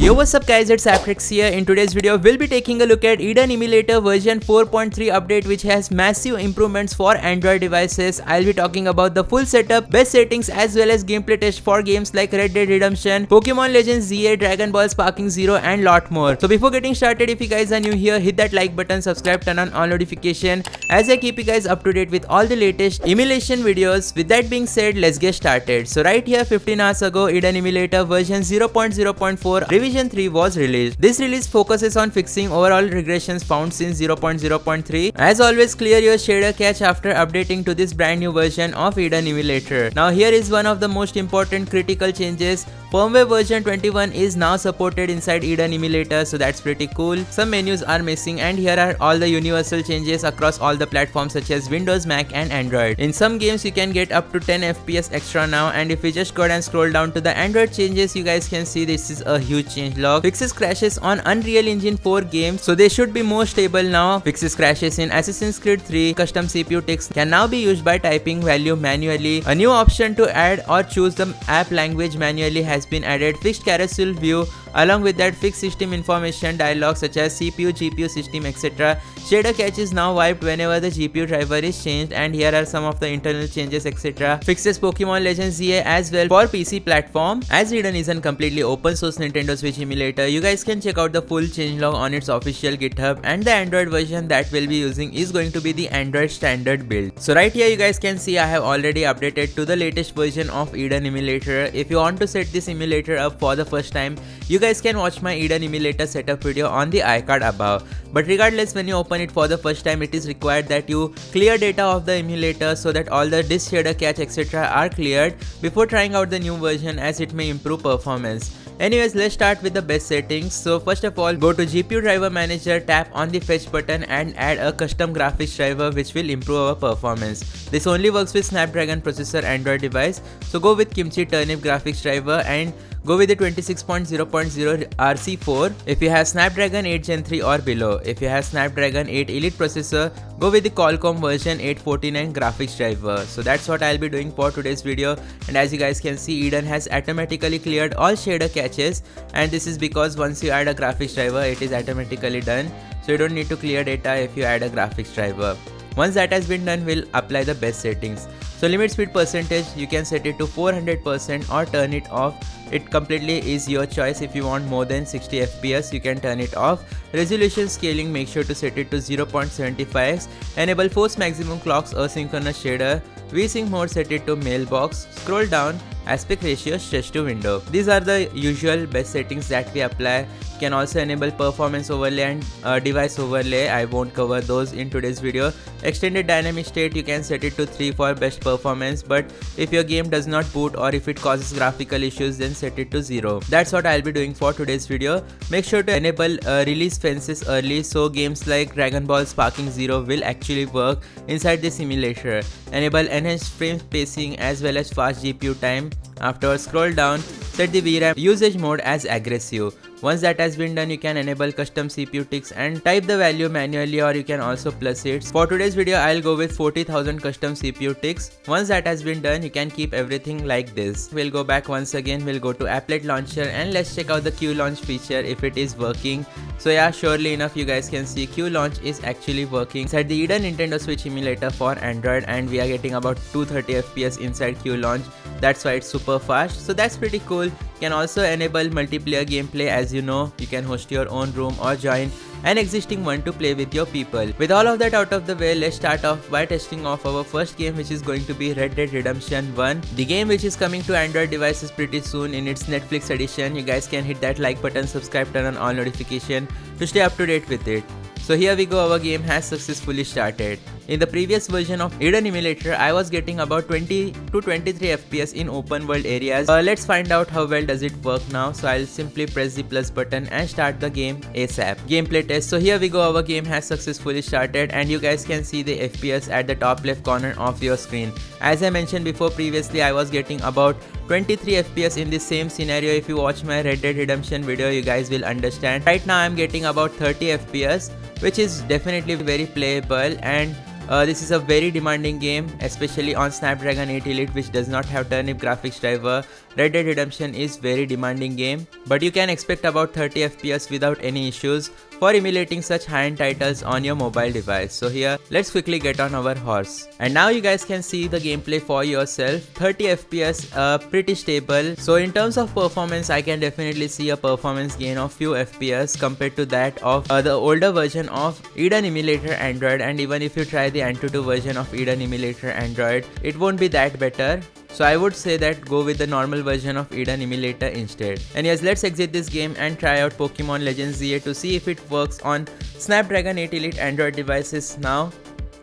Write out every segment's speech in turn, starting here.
Yo, what's up guys, it's ApTreX here. In today's video, we'll be taking a look at Eden Emulator version 4.3 update, which has massive improvements for Android devices. I'll be talking about the full setup, best settings as well as gameplay test for games like Red Dead Redemption, Pokemon Legends ZA, Dragon Ball Sparking Zero and lot more. So before getting started, if you guys are new here, hit that like button, subscribe, turn on all notification as I keep you guys up to date with all the latest emulation videos. With that being said, let's get started. So right here, 15 hours ago, Eden Emulator version 0.0.4 revision 3 was released. This release focuses on fixing overall regressions found since 0.0.3. As always, clear your shader cache after updating to this brand new version of Eden Emulator. Now here is one of the most important critical changes. Firmware version 21 is now supported inside Eden Emulator, so that's pretty cool. Some menus are missing, and here are all the universal changes across all the platforms such as Windows, Mac and Android. In some games you can get up to 10 FPS extra now, and if we just go and scroll down to the Android changes, you guys can see this is a huge changelog. Fixes crashes on Unreal Engine 4 games, so they should be more stable now. Fixes crashes in Assassin's Creed 3. Custom CPU ticks can now be used by typing value manually. A new option to add or choose the app language manually has been added. Fixed carousel view, along with that fixed system information dialog such as CPU, GPU, system, etc. Shader cache is now wiped whenever the GPU driver is changed, and here are some of the internal changes, etc. Fixes Pokemon Legends ZA as well for PC platform. As Eden is a completely open source Nintendo Switch emulator, you guys can check out the full changelog on its official GitHub, and the Android version that we'll be using is going to be the Android standard build. So right here you guys can see I have already updated to the latest version of Eden Emulator. If you want to set this emulator up for the first time, you guys can watch my Eden Emulator setup video on the iCard above. But regardless, when you open it for the first time, it is required that you clear data of the emulator so that all the disk shader cache etc are cleared before trying out the new version, as it may improve performance. Anyways, let's start with the best settings. So first of all, go to GPU driver manager, tap on the fetch button and add a custom graphics driver which will improve our performance. This only works with Snapdragon processor Android device, so go with Kimchi Turnip graphics driver and go with the 26.0.0 RC4 if you have Snapdragon 8 Gen 3 or below. If you have Snapdragon 8 Elite processor, go with the Qualcomm version 849 graphics driver. So that's what I'll be doing for today's video, and as you guys can see, Eden has automatically cleared all shader caches, and this is because once you add a graphics driver, it is automatically done, so you don't need to clear data if you add a graphics driver. Once that has been done, we'll apply the best settings. So limit speed percentage, you can set it to 400% or turn it off. It completely is your choice. If you want more than 60 FPS, you can turn it off. Resolution scaling, make sure to set it to 0.75x. Enable force maximum clocks asynchronous shader. VSync mode, set it to mailbox. Scroll down, aspect ratio stretch to window. These are the usual best settings that we apply. You can also enable performance overlay and device overlay. I won't cover those in today's video. Extended dynamic state, you can set it to 3 for best performance, but if your game does not boot or if it causes graphical issues, then set it to 0. That's what I'll be doing for today's video. Make sure to enable release fences early, so games like Dragon Ball Sparking Zero will actually work inside this emulator. Enable enhanced frame spacing as well as fast GPU time. Afterwards, scroll down, set the VRAM usage mode as aggressive. Once that has been done, you can enable custom CPU ticks and type the value manually, or you can also plus it. For today's video, I'll go with 40,000 custom CPU ticks. Once that has been done, you can keep everything like this. We'll go back once again, we'll go to Applet Launcher and let's check out the Q Launch feature if it is working. So yeah, surely enough, you guys can see Q Launch is actually working inside the Eden Nintendo Switch emulator for Android, and we are getting about 230 FPS inside Q Launch. That's why it's super fast, so that's pretty cool. You can also enable multiplayer gameplay. As you know, you can host your own room or join an existing one to play with your people. With all of that out of the way, let's start off by testing off our first game, which is going to be Red Dead Redemption 1, the game which is coming to Android devices pretty soon in its Netflix edition. You guys can hit that like button, subscribe, turn on all notification to stay up to date with it. So here we go, our game has successfully started. In the previous version of Eden Emulator, I was getting about 20 to 23 FPS in open world areas. Let's find out how well does it work now. So I'll simply press the plus button and start the game ASAP. Gameplay test. So here we go, our game has successfully started, and you guys can see the FPS at the top left corner of your screen. As I mentioned before previously, I was getting about 23 FPS in this same scenario. If you watch my Red Dead Redemption video, you guys will understand. Right now I'm getting about 30 FPS, which is definitely very playable, and This is a very demanding game, especially on Snapdragon 8 Elite, which does not have turnip graphics driver. Red Dead Redemption is very demanding game, but you can expect about 30 FPS without any issues for emulating such high-end titles on your mobile device. So here, let's quickly get on our horse. And now you guys can see the gameplay for yourself. 30 FPS, pretty stable. So in terms of performance, I can definitely see a performance gain of few FPS compared to that of the older version of Eden Emulator Android. And even if you try the Antutu version of Eden Emulator Android, it won't be that better. So I would say that go with the normal version of Eden Emulator instead. And yes, let's exit this game and try out Pokemon Legends ZA to see if it works on Snapdragon 8 Elite Android devices now.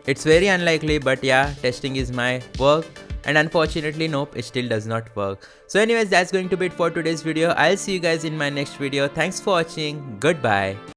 It's very unlikely, but yeah, testing is my work. And unfortunately, nope, it still does not work. So anyways, that's going to be it for today's video. I'll see you guys in my next video. Thanks for watching. Goodbye.